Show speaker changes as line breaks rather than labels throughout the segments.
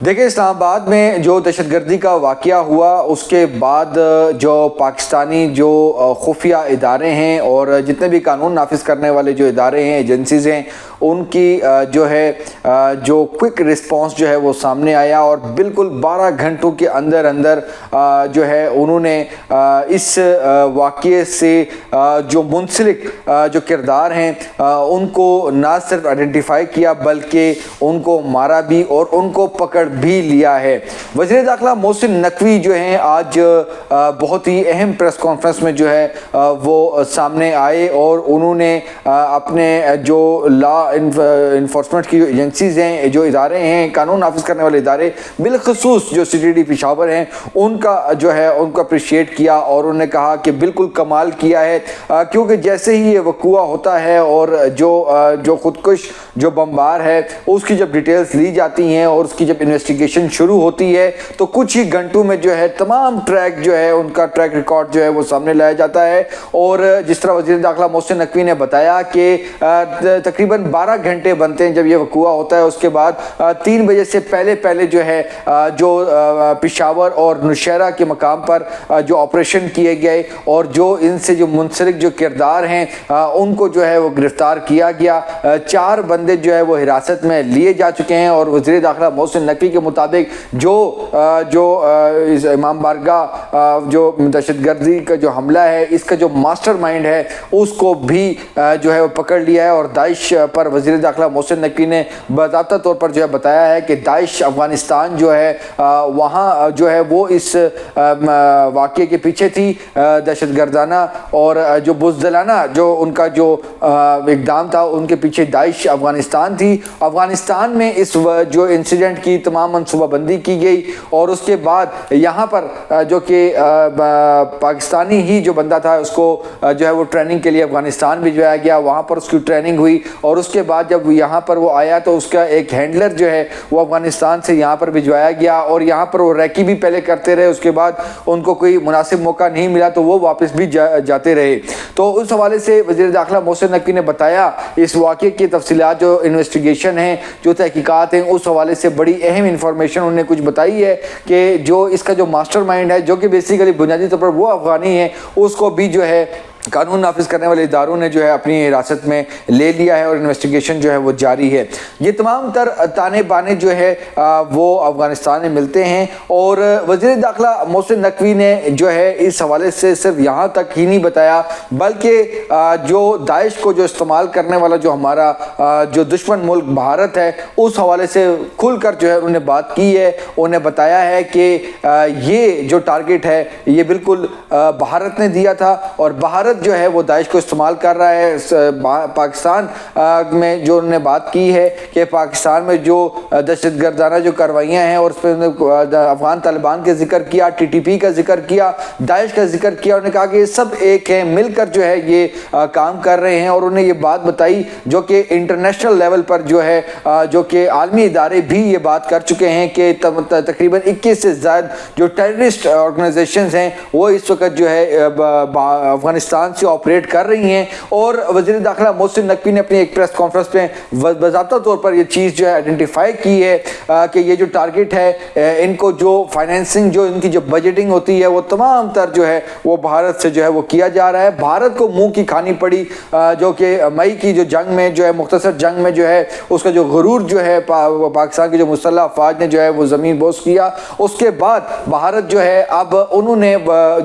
دیکھیں، اسلام آباد میں جو دہشت گردی کا واقعہ ہوا اس کے بعد جو پاکستانی جو خفیہ ادارے ہیں اور جتنے بھی قانون نافذ کرنے والے جو ادارے ہیں، ایجنسیز ہیں، ان کی جو ہے جو کوئک رسپانس جو ہے وہ سامنے آیا اور بالکل 12 گھنٹوں کے اندر جو ہے انہوں نے اس واقعے سے جو منسلک جو کردار ہیں ان کو نہ صرف آئیڈینٹیفائی کیا بلکہ ان کو مارا بھی اور ان کو پکڑ بھی لیا ہے۔ وزیر داخلہ محسن نقوی جو ہیں آج بہت ہی اہم پریس کانفرنس میں جو ہے وہ سامنے آئے اور انہوں نے اپنے جو لا انفورسمنٹ کی جو ایجنسیز ہیں، جو ادارے ہیں، قانون نافذ کرنے والے ادارے، بالخصوص جو CTD پشاور ہیں، ان کا جو ہے ان کو اپریشیٹ کیا اور انہوں نے کہا کہ بالکل کمال کیا ہے، کیونکہ جیسے ہی یہ وقوع ہوتا ہے اور جو خودکش جو بمبار ہے اس کی جب ڈیٹیلز لی جاتی ہیں اور اس کی جب انویسٹیگیشن شروع ہوتی ہے تو کچھ ہی گھنٹوں میں جو ہے تمام ٹریک جو ہے ان کا ٹریک ریکارڈ جو ہے وہ سامنے لایا جاتا ہے۔ اور جس طرح وزیر داخلہ محسن نقوی نے بتایا کہ تقریباً 12 گھنٹے بنتے ہیں جب یہ وقوع ہوتا ہے، اس کے بعد 3 بجے سے پہلے جو ہے جو پشاور اور نوشہرہ کے مقام پر جو آپریشن کیے گئے اور جو ان سے جو منسلک جو کردار ہیں ان کو جو ہے وہ گرفتار کیا گیا۔ 4 بندے جو ہے وہ حراست میں لیے جا چکے ہیں اور وزیر داخلہ محسن نقوی کے مطابق جو امام بارگاہ جو دہشت گردی کا جو حملہ ہے اس کا جو ماسٹر مائنڈ ہے اس کو بھی جو ہے وہ پکڑ لیا ہے۔ اور داعش پر وزیر داخلہ محسن نقوی نے باضابطہ طور پر جو ہے بتایا ہے کہ داعش افغانستان جو ہے وہاں جو ہے وہ اس واقعے کے پیچھے تھی، دہشت گردانہ اور جو بزدلانہ جو ان کا جو اقدام تھا ان کے پیچھے داعش افغانستان تھی۔ افغانستان میں اس جو انسیڈنٹ کی تمام منصوبہ بندی کی گئی اور اس کے بعد یہاں پر جو کہ پاکستانی ہی جو بندہ تھا اس کو جو ہے وہ ٹریننگ کے لیے افغانستان بھجوایا گیا، وہاں پر اس کی ٹریننگ ہوئی اور اس کے بعد جب یہاں پر وہ آیا تو اس کا ایک ہینڈلر جو ہے وہ افغانستان سے یہاں پر بھجوایا گیا اور یہاں پر وہ ریکی بھی پہلے کرتے رہے، اس کے بعد ان کو کوئی مناسب موقع نہیں ملا تو وہ واپس بھی جاتے رہے۔ تو اس حوالے سے وزیر داخلہ محسن نقوی نے بتایا اس واقعے کی تفصیلات، جو انویسٹیگیشن ہیں، جو تحقیقات ہیں، اس حوالے سے بڑی اہم انفارمیشن انہوں نے کچھ بتائی ہے کہ جو اس کا جو ماسٹر مائنڈ ہے جو کہ بیسیکلی بنیادی طور پر وہ افغانی ہے، اس کو بھی جو ہے قانون نافذ کرنے والے اداروں نے جو ہے اپنی حراست میں لے لیا ہے اور انویسٹیگیشن جو ہے وہ جاری ہے۔ یہ تمام تر تانے بانے جو ہے وہ افغانستان میں ملتے ہیں اور وزیر داخلہ محسن نقوی نے جو ہے اس حوالے سے صرف یہاں تک ہی نہیں بتایا بلکہ جو داعش کو جو استعمال کرنے والا جو ہمارا جو دشمن ملک بھارت ہے اس حوالے سے کھل کر جو ہے انہوں نے بات کی ہے۔ انہوں نے بتایا ہے کہ یہ جو ٹارگٹ ہے یہ بالکل بھارت نے دیا تھا اور بھارت جو ہے وہ داعش کو استعمال کر رہا ہے۔ پاکستان میں جو انہوں نے بات کی ہے کہ پاکستان میں جو دہشت گردانہ جو کاروائیاں ہیں اور اس پہ افغان طالبان کا ذکر کیا، TTP کا ذکر کیا، داعش کا ذکر کیا، انہوں نے کہا کہ یہ سب ایک ہیں، مل کر جو ہے یہ کام کر رہے ہیں اور انہوں نے یہ بات بتائی جو کہ انٹرنیشنل لیول پر جو ہے جو کہ عالمی ادارے بھی یہ بات کر چکے ہیں کہ تقریباً 21 سے زائد جو ٹیررسٹ آرگنائزیشنز ہیں وہ اس وقت جو ہے افغانستان سے آپریٹ کر رہی ہیں۔ اور وزیر داخلہ محسن نقوی نے اپنی ایک پریس کانفرنس میں باضابطہ طور پر یہ چیز جو ہے آئیڈینٹیفائی کی ہے کہ یہ جو ٹارگٹ ہے ان کو جو فائنینسنگ جو ان کی جو بجٹنگ ہوتی ہے وہ تمام تر جو ہے وہ بھارت سے جو ہے وہ کیا جا رہا ہے۔ بھارت کو منہ کی کھانی پڑی جو کہ مئی کی جو جنگ میں جو ہے مختصر جنگ میں جو ہے اس کا جو غرور جو ہے پاکستان کی جو مسلح افواج نے جو ہے وہ زمین بوس کیا، اس کے بعد بھارت جو ہے اب انہوں نے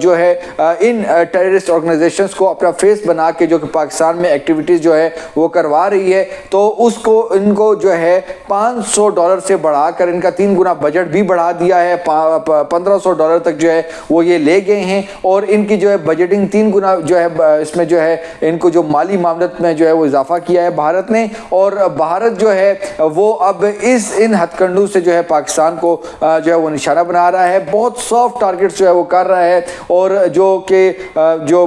جو ہے ان ٹیررسٹ آرگنائزیشن کو اپنا فیس بنا کے جو کہ پاکستان میں ایکٹیویٹیز جو ہے وہ کروا رہی ہے تو اس کو ان کو جو ہے $500 سے بڑھا کر ان کا 3 گنا بجٹ بھی بڑھا دیا ہے، $1500 تک جو ہے وہ یہ لے گئے ہیں اور ان کی جو ہے بجٹنگ 3 گنا جو ہے اس میں جو ہے ان کو جو مالی معاملت میں جو ہے وہ اضافہ کیا ہے بھارت نے۔ اور بھارت جو ہے وہ اب ان ہتھ کنڈوں سے جو ہے پاکستان کو جو ہے وہ نشانہ بنا رہا ہے، بہت سافٹ ٹارگٹ جو ہے وہ کر رہا ہے اور جو کہ جو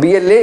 BLA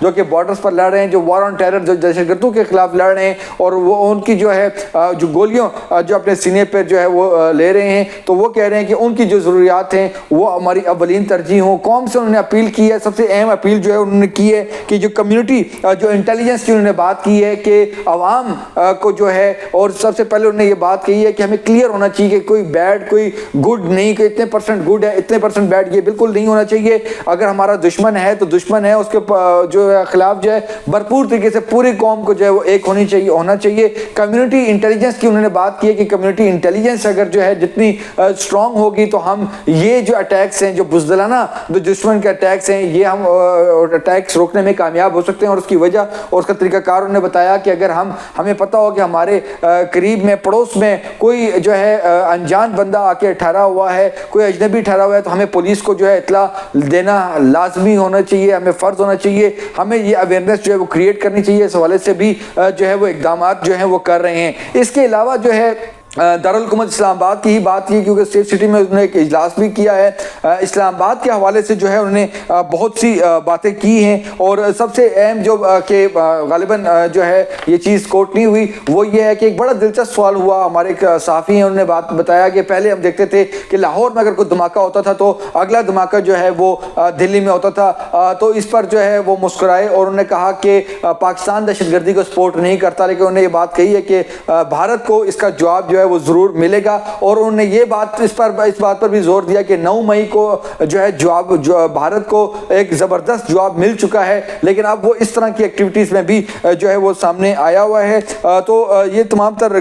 جو کہ بارڈرز پر لڑ رہے ہیں, جو وار آن ٹیرر, جو دہشت گردوں کے خلاف لڑ رہے ہیں, اور وہ ان کی جو ہے جو گولیوں جو اپنے سینے پر جو ہے وہ لے رہے ہیں, تو وہ کہہ رہے ہیں کہ ان کی جو ضروریات ہیں وہ ہماری اولین ترجیح ہوں. قوم سے انہوں نے اپیل کی ہے, سب سے اہم اپیل جو ہے انہوں نے کی ہے کہ جو کمیونٹی جو انٹیلیجنس کی انہوں نے بات کی ہے کہ عوام کو جو ہے, اور سب سے پہلے انہوں نے یہ بات کہی ہے کہ ہمیں کلیئر ہونا چاہیے کہ کوئی بیڈ کوئی گڈ نہیں, کہ اتنے پرسنٹ گڈ ہے اتنے پرسنٹ بیڈ, یہ بالکل نہیں ہونا چاہیے. اگر ہمارا دشمن ہے تو دشمن ہے, اس کے جو خلاف جو ہے بھرپور طریقے سے پوری قوم کو جو ہے وہ ایک ہونا چاہیے. کمیونٹی انٹیلیجنس کی انہوں نے بات کی ہے کہ کمیونٹی انٹیلیجنس اگر جو ہے جتنی اسٹرانگ ہوگی تو ہم یہ جو اٹیکس ہیں, جو بزدلانہ جو دشمن کے اٹیکس ہیں, یہ ہم اٹیکس روکنے میں کامیاب ہو سکتے ہیں. اور اس کی وجہ اور اس کا طریقہ کار انہوں نے بتایا کہ اگر ہمیں پتہ ہو کہ ہمارے قریب میں پڑوس میں کوئی جو ہے انجان بندہ آ کے ٹھہرا ہوا ہے, کوئی اجنبی ٹھہرا ہوا ہے, تو ہمیں پولیس کو جو ہے اطلاع دینا لازمی ہونا چاہیے, ہمیں فرض ہونا چاہیے, ہمیں یہ اویئرنیس جو ہے وہ کریٹ کرنی چاہیے. اس حوالے سے بھی جو ہے وہ اقدامات جو ہیں وہ کر رہے ہیں. اس کے علاوہ جو ہے دارالحکومت اسلام آباد کی ہی بات کی, کیونکہ سیف سٹی میں انہوں نے ایک اجلاس بھی کیا ہے. اسلام آباد کے حوالے سے جو ہے انہوں نے بہت سی باتیں کی ہیں, اور سب سے اہم جو کہ غالباً جو ہے یہ چیز کوٹ نہیں ہوئی وہ یہ ہے کہ ایک بڑا دلچسپ سوال ہوا. ہمارے ایک صحافی ہیں, انہوں نے بات بتایا کہ پہلے ہم دیکھتے تھے کہ لاہور میں اگر کوئی دھماکہ ہوتا تھا تو اگلا دھماکہ جو ہے وہ دلی میں ہوتا تھا, تو اس پر جو ہے وہ مسکرائے اور انہوں نے کہا کہ پاکستان دہشت گردی کو سپورٹ نہیں کرتا, لیکن انہوں نے یہ بات کہی ہے کہ بھارت کو اس کا جواب جو ہے وہ ضرور ملے گا. اور انہوں نے یہ بات اس بات پر بھی زور دیا کہ 9 مئی کو جو ہے جواب بھارت کو ایک زبردست جواب مل چکا ہے, لیکن اب وہ اس طرح کی ایکٹیویٹیز میں بھی جو ہے وہ سامنے آیا ہوا ہے. تو یہ تمام تر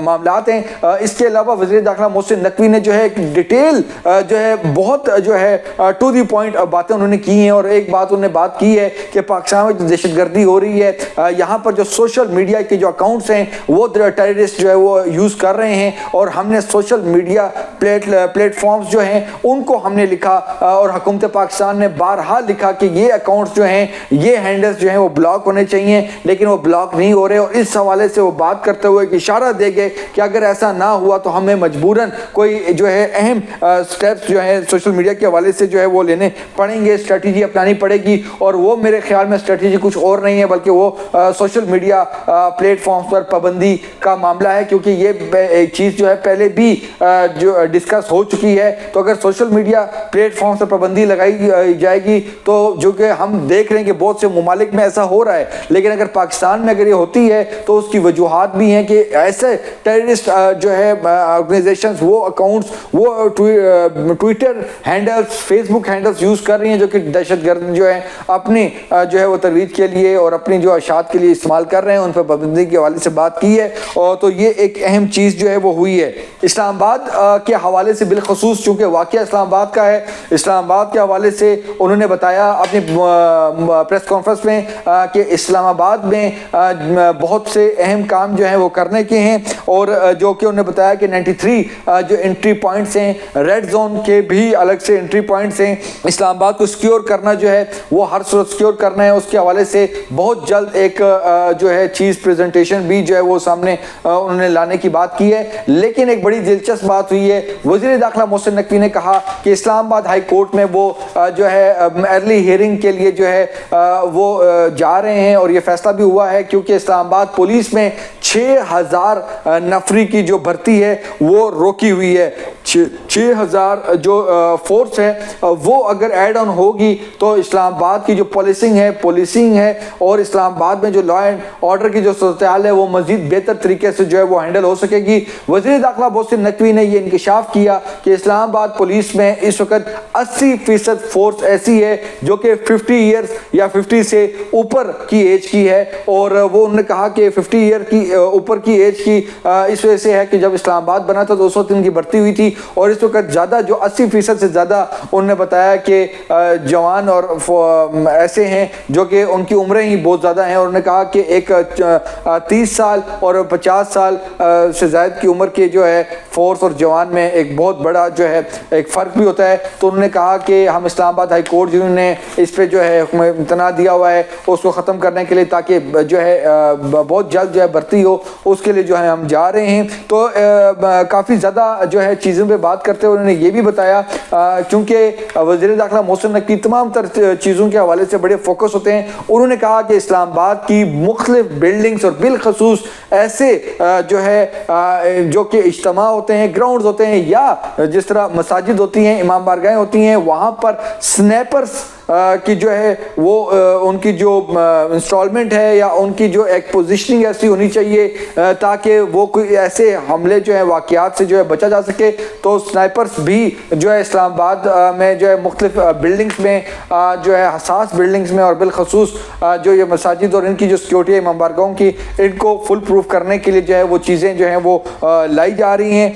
معاملات ہیں. اس کے علاوہ وزیر داخلہ محسن نقوی نے جو ہے ایک ڈیٹیل جو ہے بہت جو ہے ٹو دی پوائنٹ باتیں انہوں نے کی ہیں, اور ایک بات انہوں نے بات کی ہے کہ پاکستان میں جو دہشت گردی ہو رہی ہے, یہاں پر جو سوشل میڈیا کے جو اکاؤنٹس ہیں وہ ٹیررسٹ جو ہے وہ یوز کر رہے ہیں, اور ہم نے سوشل میڈیا پلیٹ فارمز جو ہیں ان کو ہم نے لکھا, اور حکومت پاکستان نے بارہا لکھا کہ یہ اکاؤنٹس جو ہیں یہ ہینڈلز جو ہیں وہ بلاک ہونے چاہیے, لیکن وہ بلاک نہیں ہو رہے. اور اس حوالے سے وہ بات کرتے ہوئے ایک اشارہ دے گئے کہ اگر ایسا نہ ہوا تو ہمیں مجبوراً کوئی جو ہے اہم سٹیپس جو ہیں سوشل میڈیا کے حوالے سے جو ہے وہ لینے پڑیں گے, اسٹریٹجی اپنانی پڑے گی. اور وہ میرے خیال میں اسٹریٹجی کچھ اور نہیں ہے بلکہ وہ سوشل میڈیا پلیٹ فارمز پر پابندی کا معاملہ ہے, کیونکہ یہ ایک چیز جو ہے پہلے بھی جو ڈسکس ہو چکی ہے. تو اگر سوشل میڈیا پلیٹ فارم سے پابندی لگائی جائے گی تو جو کہ ہم دیکھ رہے ہیں کہ بہت سے ممالک میں ایسا ہو رہا ہے, لیکن اگر پاکستان میں اگر یہ ہوتی ہے تو اس کی وجوہات بھی ہیں کہ ایسے ٹیررسٹ جو ہے آرگنائزیشنز وہ اکاؤنٹس وہ ٹویٹر ہینڈلز فیس بک ہینڈلز یوز کر رہی ہیں جو کہ دہشت گرد جو ہے اپنی جو ہے وہ ترویج کے لیے اور اپنی جو اشاعت کے لیے استعمال کر رہے ہیں, ان پر پابندی کے حوالے سے بات کی ہے. اور تو یہ ایک اہم چیز جو ہے وہ ہوئی ہے. اسلام آباد کے حوالے سے بالخصوص چونکہ واقعہ اسلام آباد کا ہے, اسلام آباد کے حوالے سے انہوں نے بتایا اپنی پریس کانفرنس میں کہ اسلام آباد میں بہت سے اہم کام جو ہیں وہ کرنے کے ہیں, اور جو کہ انہوں نے بتایا کہ 93 جو انٹری پوائنٹس ہیں, ریڈ زون کے بھی الگ سے انٹری پوائنٹس ہیں. اسلام آباد کو سیکیور کرنا جو ہے وہ ہر صورت سیکیور کرنا ہے. اس کے حوالے سے بہت جلد ایک جو ہے چیز پریزنٹیشن بھی جو ہے وہ سامنے انہوں نے لانے کی بات کی ہے. لیکن ایک بڑی دلچسپ بات ہوئی ہے, وزیر داخلہ محسن نقوی نے کہا کہ اسلام آباد ہائی کورٹ میں وہ جو ہے ارلی ہیئرنگ کے لیے جو ہے وہ جا رہے ہیں, اور یہ فیصلہ بھی ہوا ہے کیونکہ اسلام آباد پولیس میں 6000 نفری کی جو بھرتی ہے وہ روکی ہوئی ہے. 6000 جو فورس ہے وہ اگر ایڈ آن ہوگی تو اسلام آباد کی جو پولیسنگ ہے اور اسلام آباد میں جو لا اینڈ آرڈر کی جو صورتحال ہے وہ مزید بہتر طریقے سے جو ہے وہ ہینڈل ہو سکے گی. وزیر داخلہ محسن نقوی نے یہ انکشاف کیا کہ اسلام آباد پولیس میں اس وقت 80% فورس ایسی ہے جو کہ 50 ایئرز یا 50 سے اوپر کی ایج کی ہے, اور وہ انہوں نے کہا کہ 50 ایئر کی اوپر کی ایج کی اس وجہ سے ہے کہ جب اسلام آباد بنا تھا 200 دن کی بھرتی ہوئی تھی, اور اس وقت زیادہ جو 80% سے زیادہ انہوں نے بتایا کہ جوان اور ایسے ہیں جو کہ ان کی عمریں ہی بہت زیادہ ہیں, اور انہوں نے کہا کہ ایک 30 سال اور 50 سال سے زائد کی عمر کے جو ہے فورس اور جوان میں ایک بہت بڑا جو ہے ایک فرق بھی ہوتا ہے. تو انہوں نے کہا کہ ہم اسلام آباد ہائی کورٹ جنہوں نے اس پہ جو ہے حکم امتناع دیا ہوا ہے اس کو ختم کرنے کے لیے تاکہ جو ہے بہت جلد جو ہے بھرتی ہو, اس کے لیے جو ہے ہم جا رہے ہیں. تو کافی زیادہ جو ہے چیزیں موضوع پہ بات کرتے ہوئے انہوں نے یہ بھی بتایا کیونکہ وزیر داخلہ محسن نقوی تمام تر چیزوں کے حوالے سے بڑے فوکس ہوتے ہیں. انہوں نے کہا کہ اسلام آباد کی مختلف بلڈنگز اور بالخصوص ایسے جو ہے جو کہ اجتماع ہوتے ہیں, گراؤنڈز ہوتے ہیں, یا جس طرح مساجد ہوتی ہیں, امام بارگاہیں ہوتی ہیں, وہاں پر سنیپرز کی جو ہے وہ ان کی جو انسٹالمنٹ ہے یا ان کی جو ایک پوزیشننگ ایسی ہونی چاہیے تاکہ وہ کوئی ایسے حملے جو ہیں واقعات سے جو ہے بچا جا سکے. تو سنائپرز بھی جو ہے اسلام آباد میں جو ہے مختلف بلڈنگز میں جو ہے حساس بلڈنگز میں اور بالخصوص جو یہ مساجد اور ان کی جو سیکیورٹی ہے امام بارگاہوں کی, ان کو فل پروف کرنے کے لیے جو ہے وہ چیزیں جو ہیں وہ لائی جا رہی ہیں.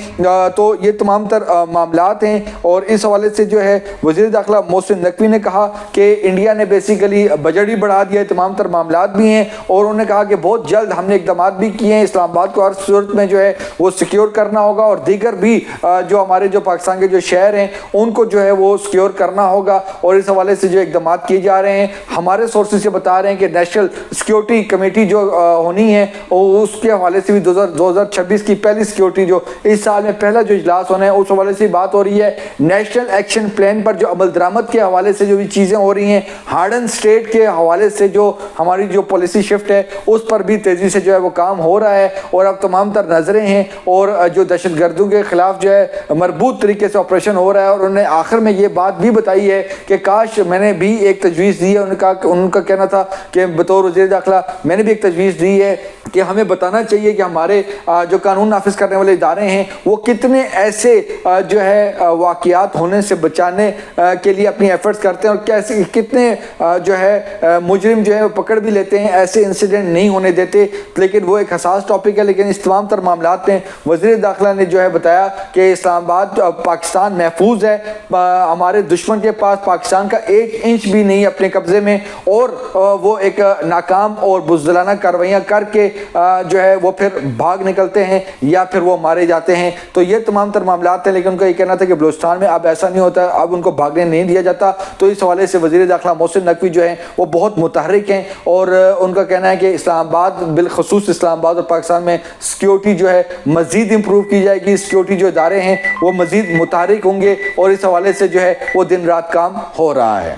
تو یہ تمام تر معاملات ہیں اور اس حوالے سے جو ہے وزیر داخلہ محسن نقوی نے کہا کہ انڈیا نے بیسیکلی بجٹ بھی بڑھا دیا ہے, تمام تر معاملات بھی ہیں, اور انہوں نے کہا کہ بہت جلد ہم نے اقدامات بھی کیے ہیں, اسلام آباد کو ہر صورت میں جو ہے وہ سیکیور کرنا ہوگا اور دیگر بھی جو ہمارے جو پاکستان کے جو شہر ہیں ان کو جو ہے وہ سیکیور کرنا ہوگا, اور اس حوالے سے جو اقدامات کیے جا رہے ہیں. ہمارے سورسز سے بتا رہے ہیں کہ نیشنل سیکیورٹی کمیٹی جو ہونی ہے اس کے حوالے سے بھی 2026 کی پہلی سیکیورٹی جو اس سال میں پہلا جو اجلاس ہونا ہے اس حوالے سے بات ہو رہی ہے. نیشنل ایکشن پلان پر جو عمل درآمد کے حوالے سے جو بھی چیزیں ہو رہی ہیں, ہارڈن سٹیٹ کے حوالے سے جو ہماری جو پالیسی شفٹ ہے اس پر بھی تیزی سے جو ہے وہ کام ہو رہا ہے, اور اب تمام تر نظریں ہیں اور جو دہشت گردوں کے خلاف جو ہے مربوط طریقے سے آپریشن ہو رہا ہے. اور انہوں نے آخر میں یہ بات بھی بتائی ہے کہ کاش میں نے بھی ایک تجویز دی ہے, ان کا کہنا تھا کہ بطور وزیر داخلہ میں نے بھی ایک تجویز دی ہے کہ ہمیں بتانا چاہیے کہ ہمارے جو قانون نافذ کرنے والے ادارے ہیں وہ کتنے ایسے جو ہے واقعات ہونے سے بچانے کے لیے اپنی ایفرٹس کرتے ہیں, اور کیسے کتنے جو ہے مجرم جو ہے پکڑ بھی لیتے ہیں, ایسے انسیڈنٹ نہیں ہونے دیتے. لیکن وہ ایک حساس ٹاپک ہے, لیکن اس تمام تر معاملات میں وزیر داخلہ نے جو ہے بتایا کہ اسلام آباد پاکستان محفوظ ہے, ہمارے دشمن کے پاس پاکستان کا 1 انچ بھی نہیں اپنے قبضے میں, اور وہ ایک ناکام اور بزدلانہ کاروائیاں کر کے جو ہے وہ پھر بھاگ نکلتے ہیں یا پھر وہ مارے جاتے ہیں. تو یہ تمام تر معاملات ہیں, لیکن ان کا یہ کہنا تھا کہ بلوچستان میں اب ایسا نہیں ہوتا, اب ان کو بھاگنے نہیں دیا جاتا. تو اس حوالے سے وزیر داخلہ محسن نقوی جو ہیں وہ بہت متحرک ہیں, اور ان کا کہنا ہے کہ اسلام آباد بالخصوص اسلام آباد اور پاکستان میں سیکیورٹی جو ہے مزید امپروو کی جائے گی, سیکیورٹی جو ادارے ہیں وہ مزید متحرک ہوں گے, اور اس حوالے سے جو ہے وہ دن رات کام ہو رہا ہے.